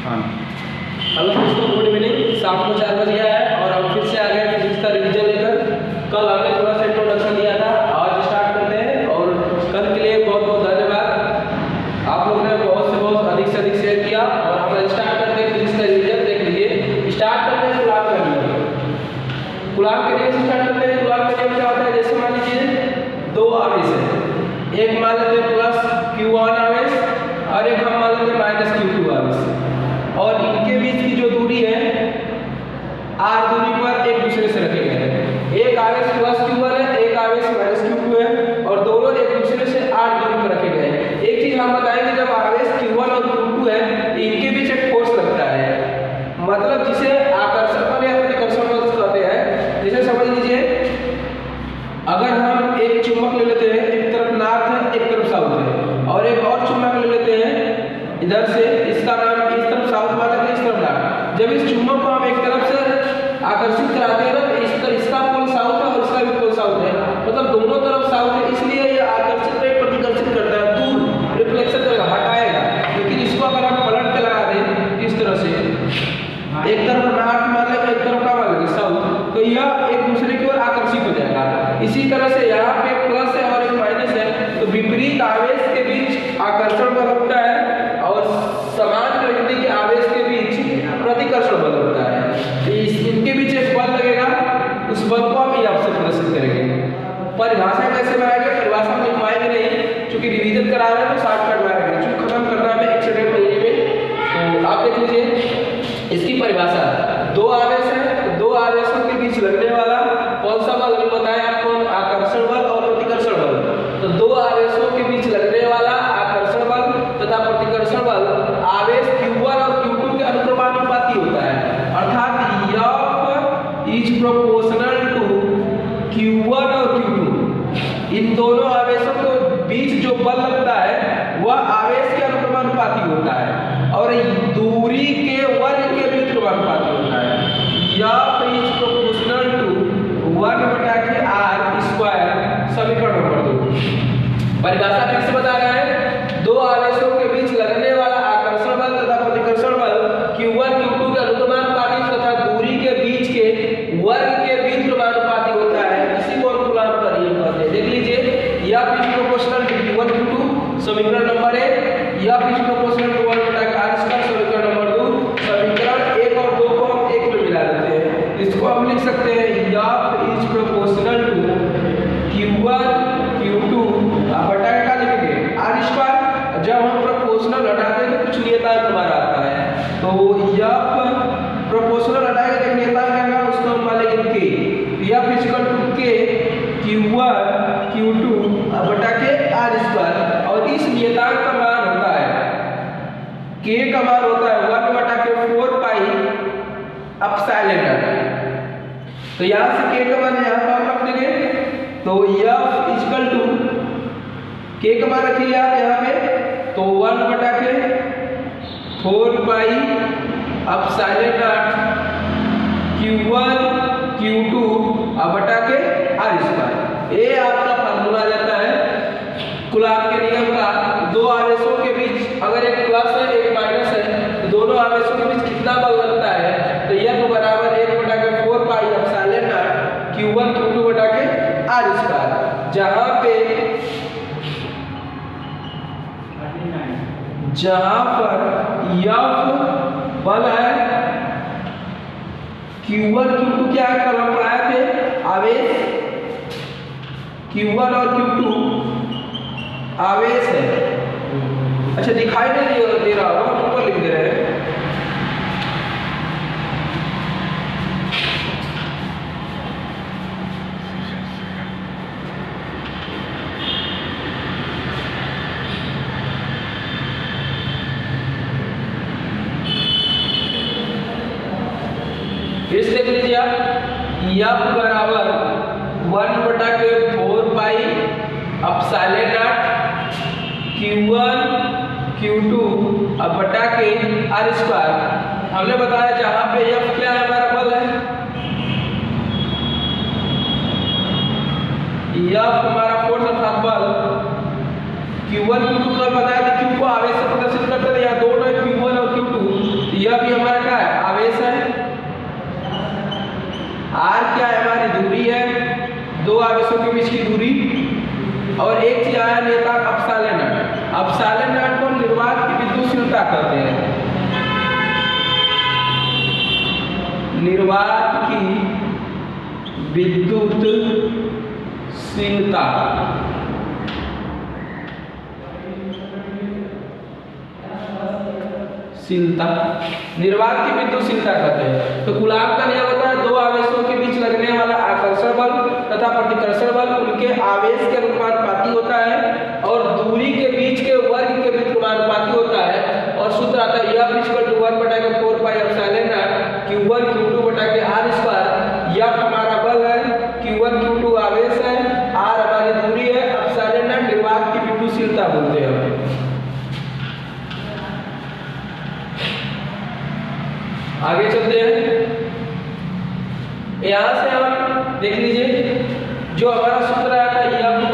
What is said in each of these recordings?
हाँ हेलो दोस्तों, good evening. शाम को 4 बज गया है और हम फिर से आ गए फिजिक्स का रिवीजन लेकर। कल हमने थोड़ा सा इंट्रोडक्शन दिया था, आज स्टार्ट करते हैं। और कल के लिए बहुत बहुत धन्यवाद। आप लोगों ने बहुत से बहुत अधिक से अधिक शेयर किया और हम स्टार्ट करते हैं फिजिक्स का रिवीजन। देख लीजिए, स्टार्ट करते हैं कुलाम का नियम। कुलाम के नियम से स्टार्ट करते हैं। कुलाम का नियम क्या होता है? जैसे मान लीजिए दो आवेश है, एक मान लेते हैं प्लस Q1 आवेश और एक हम मान लेते हैं माइनस Q2 आवेश, और इनके बीच की जो दूरी है r दूरी पर एक दूसरे से रखे गए हैं। एक आवेश प्लस Q1 है, एक आवेश माइनस Q2 है, और दोनों एक दूसरे से r दूरी पर रखे गए हैं। एक चीज हम बताएंगे, जब आवेश Q1 और Q2 है इनके बीच एक फोर्स लगता है, मतलब जिसे आकर्षण बल या प्रतिकर्षण बल कहते हैं। जैसे समझ लीजिए, अगर हम एक चुंबक ले लेते हैं, एक तरफ नॉर्थ है एक तरफ साउथ है, और एक और चुंबक ले लेते हैं इधर से, इसका नाम इस तरफ साउथ वाला है, इस तरफ नॉर्थ। जब इस चुंबक को हम एक तरफ से आकर्षित कराते हैं ना, इसका पोल साउथ है और इसका भी पोल साउथ है, मतलब दोनों तरफ साउथ है, इसलिए ये आकर्षित पे प्रतिकर्षित करता है, दूर रिफ्लेक्शन करेगा, हटाएगा। लेकिन इसको अगर हम पलट के लगा दें इस तरह से, एक तरफ नॉर्थ मान लेंगे एक तरफ का मान लेंगे साउथ, तो यह एक दूसरे की ओर आकर्षित हो जाएगा। इसी तरह से यहाँ पे प्लस है और एक माइनस है, तो विपरीत आवेश के बीच आकर्षण बल होता है और समान प्रकृति के आवेश के बीच प्रतिकर्षण बल होता है। इनके बीच एक बल लगेगा, उस बल को हम यहाँ से प्रदर्शित करेंगे। परिभाषा कैसे बनाएंगे? परिभाषा हम लिखवाएंगे नहीं, क्योंकि रिवीजन करा रहे हैं तो शॉर्टकट बनाएंगे, जो खत्म करना है एक से डेढ़ महीने में। तो आप देख लीजिए इसकी परिभाषा, दो आवेश है, तो दो आवेशों के बीच लगने वाला कौन सा बल बताएं आपको? आकर्षण बल और प्रतिकर्षण बल। तो दो आवेशों के बीच लगने वाला आकर्षण बल तथा प्रतिकर्षण बल आवेश Q1 और Q2 के अनुक्रमानुपाती होता है, अर्थात F is proportional to Q1 और Q2। इन दोनों आवेशों के बीच जो बल लगता है वह आवेश के अनुक्रमानुपाती होता है और दूरी के वर्ग के भी अनुक्रमानुपाती होता है। F is proportional to 1/r²। समीकरण नंबर 2। परिभाषा फिर से बता रहे हैं, दो आवेशों के बीच लगने वाला आकर्षण बल तथा प्रतिकर्षण बल Q1 Q2 के अनुक्रमानुपाती तथा दूरी के बीच के वर्ग के भी अनुक्रमानुपाती होता है। इसी को हम कूलॉम का नियम कहते हैं। देख लीजिए, F is proportional to Q1 Q2 समीकरण number 1, F is proportional to 1/r² समीकरण नंबर 2। समीकरण 1 और 2 को हम एक में मिला देते हैं। इसको हम लिख सकते हैं, F is proportional to Q1 Q2 बटा का लिखेंगे r²। जब हम प्रोपोर्शनल हटाते हैं तो कुछ नियतांक हमारा आता है, तो F प्रोपोर्शनल हटाएंगे तो नियतांक आएगा, उसको हम मान लेंगे k। F equal to k Q1 Q2 बटा के r², और इस नियतांक का मान होता है, k का मान होता है 1/4 पाई एप्सिलॉन नॉट। तो यहाँ से k का मान यहाँ पर आप रख देंगे, तो F इक्वल टू k का मान रखिए आप यहाँ पे, तो 1/4 pi epsilon nought Q1 Q2 बटा के r²। ये आपका फार्मूला जाता है कूलॉम के नियम का। दो आवेशों के बीच अगर एक प्लस है एक माइनस है, तो दोनों आवेशों के बीच कितना बल लगता है? तो F बराबर 1/4 pi epsilon nought Q1 Q2 बटा के r²। जहां पर F बल है, Q1 Q2 क्या है? कल हम पढ़ाए थे, आवेश Q1 और Q2 आवेश है। अच्छा, दिखाई नहीं दे रहा होगा, हम ऊपर लिख दे रहे हैं। फिर से देख लीजिए आप, F बराबर 1/4 pi epsilon nought Q1 Q2 बटा के r²। हमने बताया जहां पे F क्या है? हमारा बल है, F हमारा फोर्स अर्थात बल। Q1 Q2 का बताया था, Q को आवेश से प्रदर्शित करते थे, यहाँ दोनों Q1 और Q2, निर्वात की विद्युतशीलता। निर्वात की विद्युतशीलता कहते हैं। तो कूलाम का नियम होता है दो आवेशों के बीच लगने वाला आकर्षण बल तथा प्रतिकर्षण बल उनके आवेश के अनुपाती होता है और दूरी के बीच के वर्ग के अनुपाती होता है। और सूत्र आता है F = 1/4πε0 Q1 Q2 के r²। F हमारा बल है, Q1 Q2 आवेश है, r हमारी दूरी है, ε0 निर्वात की विद्युतशीलता बोलते हैं। आगे चलते हैं। यहां से हम देख लीजिए जो हमारा सूत्र आया था F =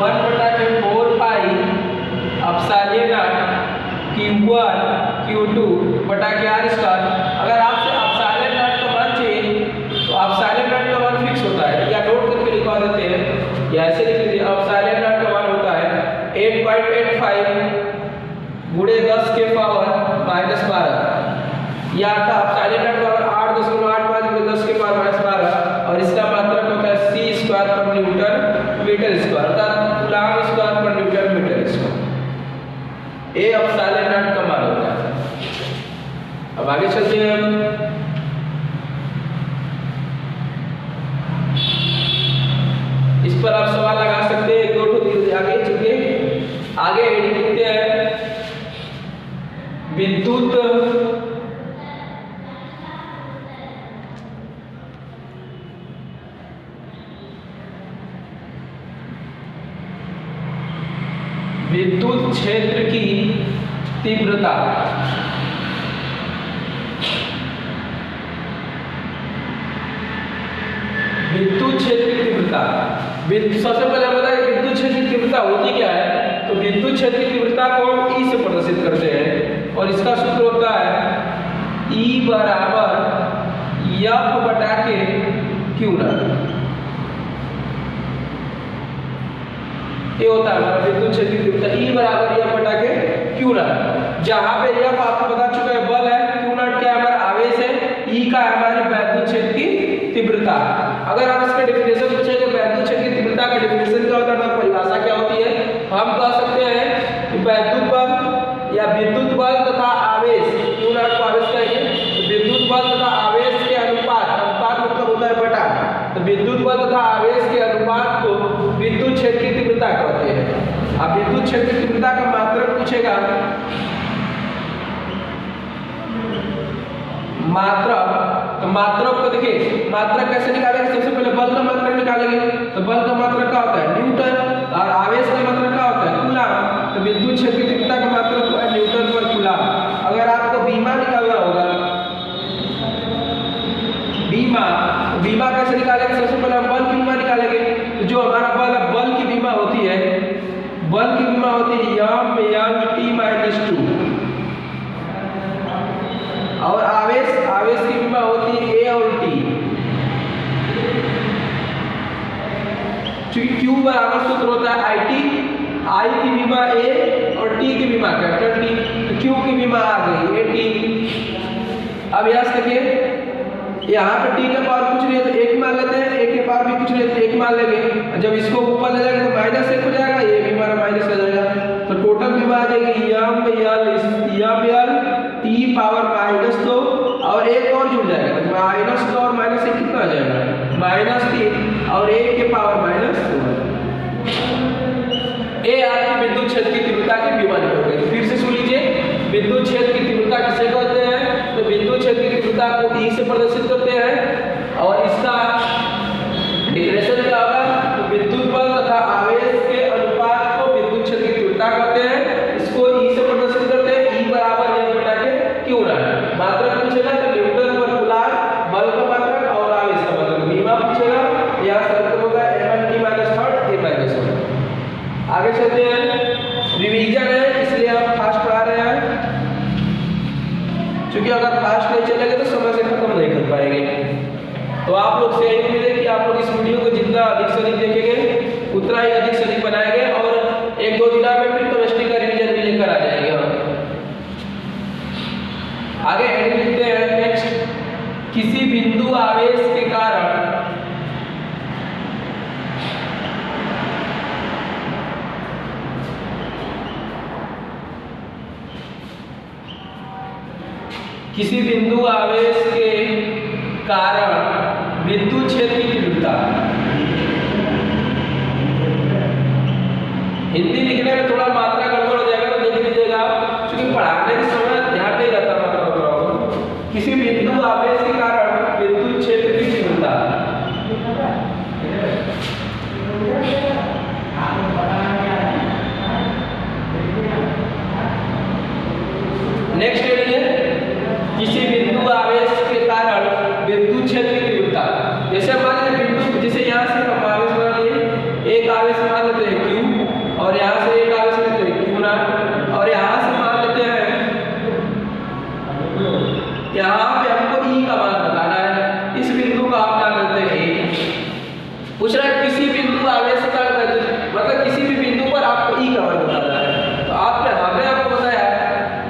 1/4πε0 Q1 Q2 के r²। अगर आपसे ε0 का मान चाहिए तो ε0 का मान फिक्स होता है, या नोट करके लिखवा देते हैं, या ऐसे लिख लीजिए ε0 का मान होता है 8.85 × 10⁻⁻12 या था ε0 का मान 8.85 × 10⁻⁻12 और इसका मात्रक होता है c²/न्यूटन/मीटर², अर्थात कूलाम²/न्यूटन/मीटर²। ये ε0 का मान होता है। अब आगे चलते हैं हम। इस पर आप सवाल लगा सकते हैं, 1-2 आगे चलते आगे हेडिंग लिखते हैं विद्युत क्षेत्र की तीव्रता। विद्युत क्षेत्र की तीव्रता, सबसे पहले हम बताएं विद्युत क्षेत्र की तीव्रता होती क्या है। तो विद्युत क्षेत्र की तीव्रता को E से प्रदर्शित करते हैं और इसका सूत्र होता है E = F/Q0। ये होता है हमारा विद्युत क्षेत्र की तीव्रता E = F/Q0। जहां पे F आपको बता चुका है बल है, Q0 क्या है हमारा आवेश है, E का हमारी विद्युत क्षेत्र की तीव्रता। अगर हम इसका डेफिनेशन पूछेंगे विद्युत क्षेत्र की तीव्रता का डेफिनेशन क्या होता है, परिभाषा क्या होती है, हम कह सकते हैं कि विद्युत बल या विद्युत बल तथा आवेश, Q0 को आवेश कहेंगे, तो विद्युत बल तथा आवेश के अनुपात मतलब होता है बटा, तो विद्युत बल तथा आवेश के अनुपात को विद्युत क्षेत्र की तीव्रता कहते हैं। अब विद्युत क्षेत्र की तीव्रता का मात्रक पूछेगा, मात्रक को देखिए मात्रक कैसे निकालेंगे। सबसे पहले बल का मात्रक निकालेंगे, तो बल का मात्रक क्या होता है न्यूटन और आवेश का मात्रक क्या होता है कूलाम। तो विद्युत क्षेत्र की तीव्रता का मात्रक है न्यूटन/कूलाम। अगर आपको बीमा निकालना होगा, बीमा कैसे निकालेंगे, सबसे पहले हम बल की बीमा निकालेंगे। तो जो हमारा बल की बीमा होती है M/T-2 और आवेश की बीमा होती है A और T। क्योंकि Q बराबर सूत्र होता है IT, I की बीमा A और T की बीमा कैपिटल T, तो Q की बीमा आ गई AT। अब यहाँ से देखिए यहाँ पे T के पावर कुछ नहीं है तो 1 मान लेते हैं, A के पावर भी कुछ नहीं है तो 1 मान लेंगे। जब इसको ऊपर ले जाएंगे तो -1 हो जाएगा, ये भी हमारा माइनस हो जाएगा, तो टोटल बीमा आ जाएगी M/T-2 और एक और जुड़ जाएगा, -2 और -1 कितना आ जाएगा -3 और 1 के पावर -2। ये आपकी विद्युत क्षेत्र की तीव्रता की बीमा निकल गई। फिर से सुन लीजिए विद्युत क्षेत्र की तीव्रता किसे कहते हैं, तो विद्युत क्षेत्र की तीव्रता को E से प्रदर्शित करते हैं और इसका डेफिनेशन क्या होगा, तो विद्युत बल तथा आवेश के अनुपात को विद्युत क्षेत्र की तीव्रता कहते हैं। इसको E से प्रदर्शित करते हैं, E = F/Q0। मात्रक पूछेगा तो न्यूटन/कूलाम बल का मात्रक और आवेश का मात्रक। बीमा पूछेगा या शर्त होगा M/T-3 A-1। आगे चलते हैं, रिवीजन है इसलिए आप फास्ट पढ़ा रहे हैं, क्योंकि अगर फास्ट नहीं चलेंगे तो समय से खत्म नहीं कर पाएंगे। तो आप लोग से यही उम्मीद है कि आप लोग इस वीडियो को जितना अधिक से अधिक देखेंगे उतना ही अधिक से अधिक बनाएंगे और 1-2 दिन में फिर केमिस्ट्री का रिवीजन भी लेकर आ जाएंगे हम। आगे हेडिंग लिखते हैं नेक्स्ट किसी बिंदु आवेश के कारण विद्युत क्षेत्र की तीव्रता। हिंदी लिखने में थोड़ा मात्रा गड़बड़ हो जाएगा तो देख लीजिएगा, क्योंकि पढ़ाने के समय ध्यान नहीं रहता मात्रा। किसी बिंदु आवेश के कारण विद्युत क्षेत्र की तीव्रता। नेक्स्ट है किसी बिंदु आवेश के कारण विद्युत क्षेत्र की तीव्रता। जैसे मान लीजिए बिंदु, जैसे यहाँ से हम आवेश बना लिए, एक आवेश मान लेते हैं Q, और यहाँ से एक आवेश लेते हैं Q नॉट, और यहाँ से मान लेते हैं, यहाँ पे हमको E का मान बताना है, इस बिंदु का आप मान लेते हैं A। पूछ रहा है किसी बिंदु आवेश का मतलब किसी भी बिंदु पर आपको E का मान बताना है। तो हमने आपको बताया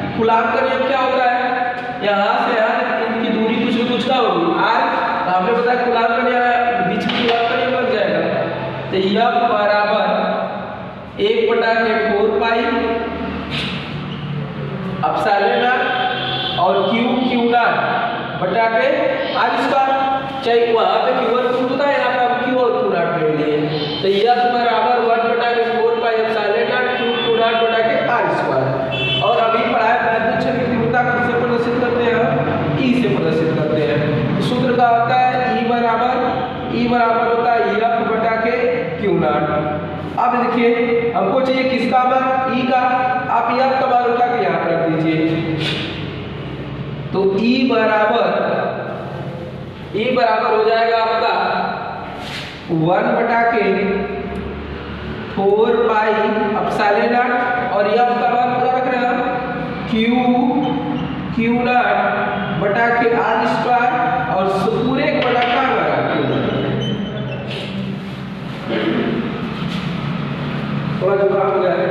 कि कूलाम्ब का नियम क्या होता है, यहाँ से यहाँ तक इनकी दूरी कुछ न कुछ का होगी r। तो आपने बताया कूलाम्ब का नियम, बीच में कूलाम्ब का नियम लग जाएगा। तो F बराबर 1/4 पाई एप्सिलॉन नॉट और Q नॉट बटा के r स्क्वायर। चाहे वहाँ पे Q1 Q होता है, यहाँ पे हम Q और Q नॉट ले लिए। तो F बराबर 1/4 pi epsilon not Q not बटा के r स्क्वायर। और अभी पढ़ाया विद्युत क्षेत्र की तीव्रता किससे प्रदर्शित करते हैं, E से प्रदर्शित करते हैं। सूत्र का होता है E बराबर होता है F बटा के Q नॉट। अब देखिए हमको चाहिए किसका मान, E का। आप F का मान उठा के यहाँ रख दीजिए। तो E बराबर हो जाएगा आपका 1/4 पाई एप्सिलॉन नॉट, और F का मान पूरा रख रहे हैं Q नॉट बटा के r स्क्वायर, और पूरे एक बटा का हमारा Q नॉट। थोड़ा जुगाड़ हो गया है।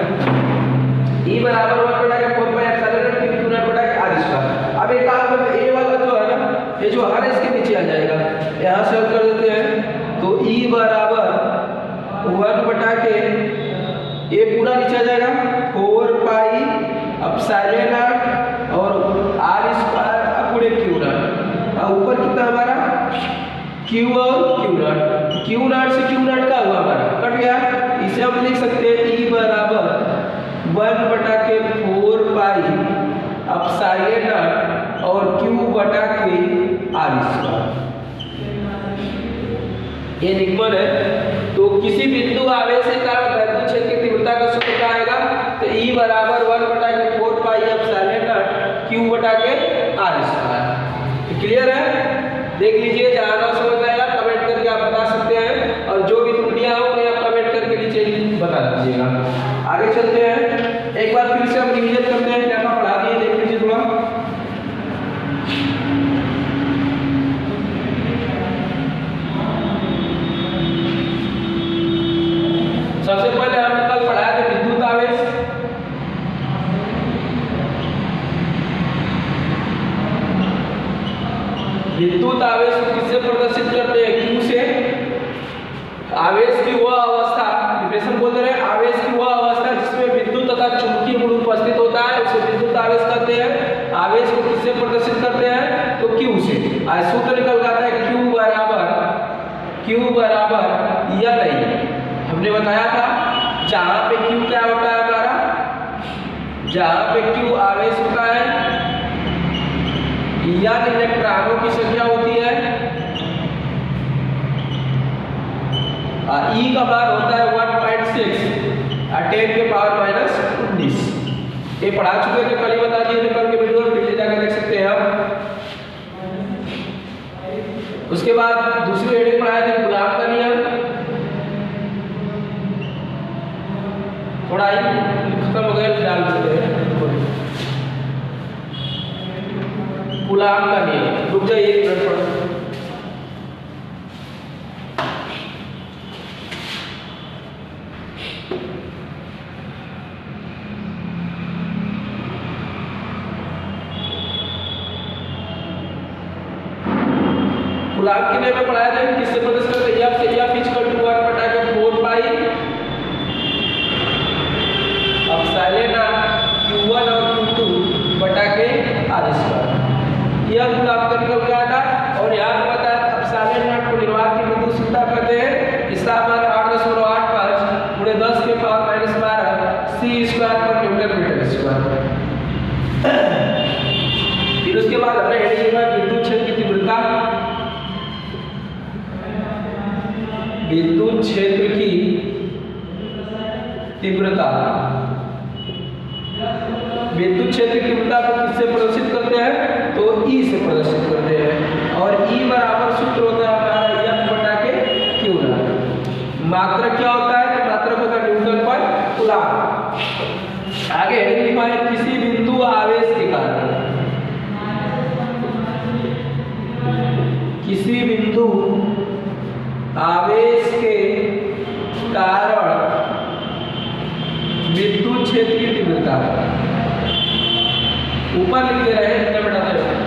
E बराबर 1/4 pi epsilon not Q not बटा के r स्क्वायर। अब एक काम करते हैं, A वाला जो है ना, ये जो हर इसके नीचे आ जाएगा, यहाँ से हल कर देते हैं। तो E बराबर 1 बटा के ये पूरा नीचे आ जाएगा 4 पाई एप्सिलॉन नॉट और r स्क्वायर पूरे Q नॉट, और ऊपर कितना हमारा Q और Q नॉट। Q नॉट से Q नॉट का हुआ हमारा कट गया। इसे हम लिख सकते हैं E बराबर 1/4 पाई एप्सिलॉन नॉट और Q बटा के r स्क्वायर। ये निगमन है। तो किसी बिंदु आवेश के कारण विद्युत क्षेत्र की तीव्रता का सूत्र क्या आएगा, तो E बराबर 1/4 पाई एप्सिलॉन नॉट Q बटा के r स्क्वायर। क्लियर है? देख लीजिए, जहाँ ना समझ आएगा कमेंट करके आप बता सकते हैं, और जो भी त्रुटियां हो उन्हें आप कमेंट करके नीचे बता दीजिएगा। आगे चलते हैं, एक बार फिर से हम रिवीजन करते हैं, क्या क्या पढ़ा दिए देख लीजिए थोड़ा। सबसे पहले हम कल पढ़ाया था विद्युत आवेश। विद्युत आवेश को किससे प्रदर्शित करते हैं, Q से। आवेश की वह अवस्था, डिफिनेशन बोलते रहे, आवेश की वह अवस्था जिसमें विद्युत तथा चुंबकीय गुण उपस्थित होता है उसे विद्युत आवेश कहते हैं। आवेश को किससे प्रदर्शित करते हैं, तो Q से। आज सूत्र निकल आता है Q बराबर या नहीं, हमने बताया था जहां पे Q क्या होता है हमारा, जहां पे Q आवेश होता है या इलेक्ट्रॉनों की संख्या होती है, E का मान होता है 1.6 10 के पावर -19। ये पढ़ा चुके थे, कल ही बता दिए थे, कल के वीडियो में पीछे जाकर देख सकते हैं आप। उसके बाद दूसरी हेडिंग पढ़ाया था कूलाम्ब का नियम, थोड़ा ही खत्म हो गया, डाल देते हैं कूलाम्ब का नियम। रुक जाइए एक मिनट पढ़ो। कूलाम्ब के नियम में पढ़ाया था किससे प्रदर्शित करते हैं, F से। F equal to 1/4 pi epsilon nought Q1 और Q2 बटा के r स्क्वायर। विद्युत क्षेत्र की तीव्रता, विद्युत क्षेत्र की तीव्रता को किससे प्रदर्शित करते हैं? तो ई से प्रदर्शित करते हैं। और ई बराबर सूत्र होता है हमारा F बटा के Q नॉट। मात्रक क्या होता है? तो मात्रक होता है न्यूटन पर कूलम्ब। आगे हेडिंग लिखा है किसी बिंदु आवेश के कारण, किसी बिंदु आवेश के कारण विद्युत क्षेत्र की तीव्रता, ऊपर लिखे रहे इतना बैठाते रहे।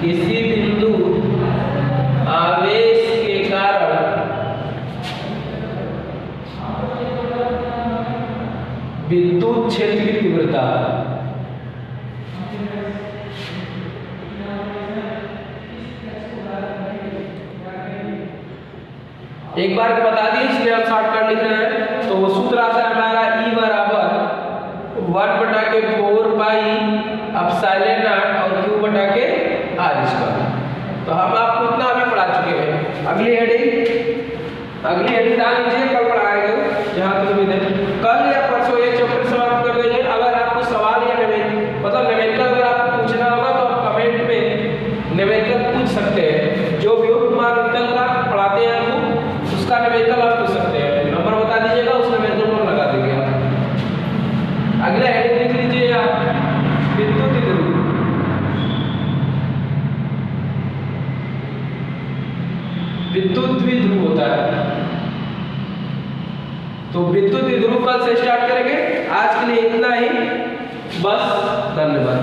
किसी बिंदु आवेश के कारण विद्युत क्षेत्र की तीव्रता, एक बार बता दिए इसलिए हम शॉर्टकट लिख रहे हैं। तो वो सूत्र आता है हमारा E बराबर 1 बटा के 4 पाई एप्सिलॉन नॉट और Q बटा के R स्क्वायर। तो हम आपको इतना अभी पढ़ा चुके हैं। अगली हेडिंग डाल लीजिए, कल पढ़ाएंगे जहाँ तक उम्मीद है कल या परसों ये चैप्टर समाप्त कर देंगे। अगर आपको सवाल या न्यूमेरिकल अगर आपको पूछना होगा तो आप कमेंट में न्यूमेरिकल पूछ सकते हैं। जो वियोग कुमार मित्तल का पढ़ाते हैं आपको उसका न्यूमेरिकल आप पूछ सकते हैं, नंबर बता दीजिएगा, उस न्यूमेरिकल को लगा देंगे आप। अगला हेडिंग लिख लीजिए आप विद्युत द्विध्रुव। विद्युत द्विध्रुव होता है, तो विद्युत द्विध्रुव कल से स्टार्ट करेंगे। आज के लिए इतना ही, बस, धन्यवाद।